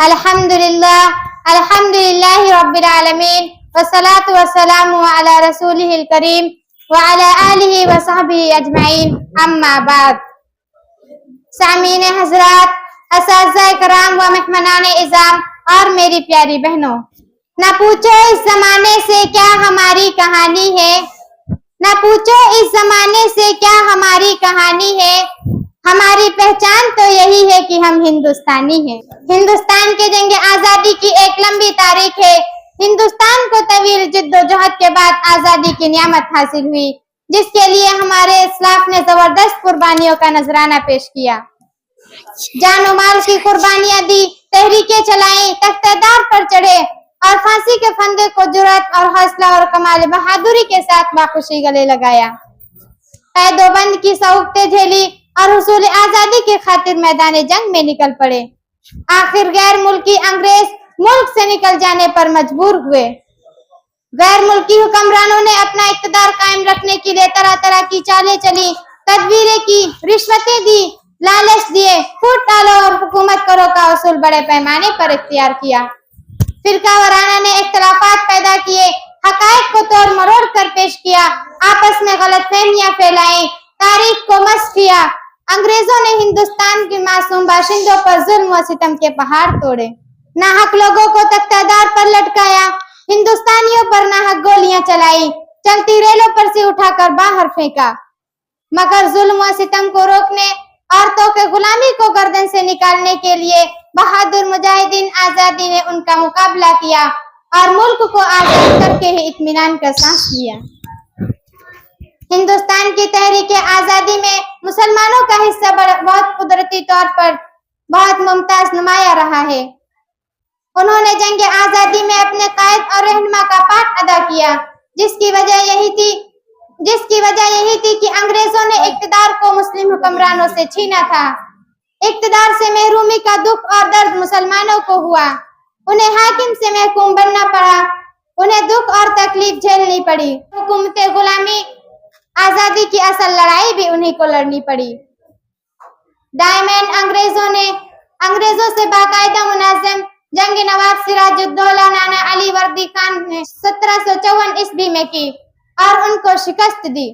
الحمدللہ الحمدللہ رب العالمین والصلاة والسلام علی رسولہ الکریم وعلی آلہ وصحبہ اجمعین اما بعد۔ سامعین حضرات، اساتذہ کرام و مہمانان اعظام اور میری پیاری بہنوں، نہ پوچھو اس زمانے سے کیا ہماری کہانی ہے، نہ پوچھو اس زمانے سے کیا ہماری کہانی ہے، ہماری پہچان تو یہی ہے کہ ہم ہندوستانی ہیں۔ ہندوستان کے جنگ آزادی کی ایک لمبی تاریخ ہے۔ ہندوستان کو طویل جد و جہد کے بعد آزادی کی نعمت حاصل ہوئی، جس کے لیے ہمارے اسلاف نے زبردست قربانیوں کا نذرانہ پیش کیا، جان و مال کی قربانیاں دی، تحریکیں چلائیں، تختہ دار پر چڑھے اور پھانسی کے پھندے کو جرأت اور حوصلہ اور کمال بہادری کے ساتھ باخوشی گلے لگایا، قید و بند کی صعوبتیں جھیلی اور حصول آزادی کی خاطر میدان جنگ میں نکل پڑے۔ آخر غیر ملکی انگریز ملک سے نکل جانے پر مجبور ہوئے۔ غیر ملکی حکمرانوں نے اپنا اقتدار قائم رکھنے کے لیے طرح طرح کی چالیں چلی، تدبیریں کی، رشوتیں دی، لالچ دیے، پھوٹ ڈالو اور حکومت کرو کا اصول بڑے پیمانے پر اختیار کیا۔ فرقہ وارانہ نے اختلافات پیدا کیے، حقائق کو توڑ مروڑ کر پیش کیا، آپس میں غلط فہمیاں پھیلائیں، تاریخ کو مسخ کیا۔ انگریزوں نے ہندوستان کے معصوم باشندوں پر ظلم و ستم کے پہاڑ توڑے، ناحق لوگوں کو تختہ دار پر لٹکایا، ہندوستانیوں پر ناحق گولیاں چلائی، چلتی ریلوں پر سے اٹھا کر باہر پھینکا۔ مگر ظلم و ستم کو روکنے، عورتوں کے غلامی کو گردن سے نکالنے کے لیے بہادر مجاہدین آزادی نے ان کا مقابلہ کیا اور ملک کو آزاد کر کے ہی اطمینان کا سانس لیا۔ ہندوستان کی تحریک آزادی میں مسلمانوں کا حصہ بہت قدرتی طور پر بہت ممتاز نمایاں رہا ہے۔ انہوں نے جنگ آزادی میں اپنے قائد اور رہنما کا پارٹ ادا کیا، جس کی وجہ یہی تھی کہ انگریزوں نے اقتدار کو مسلم حکمرانوں سے چھینا تھا۔ اقتدار سے محرومی کا دکھ اور درد مسلمانوں کو ہوا، انہیں حاکم سے محکوم بننا پڑا، انہیں دکھ اور تکلیف جھیلنی پڑی۔ حکومت غلامی آزادی کی اصل لڑائی بھی انہیں کو لڑنی پڑی۔ دائمین انگریزوں سے باقاعدہ منظم جنگ نواب سراج الدولہ نانا علی وردی خان نے 1754 عیسوی میں کی اور ان کو شکست دی۔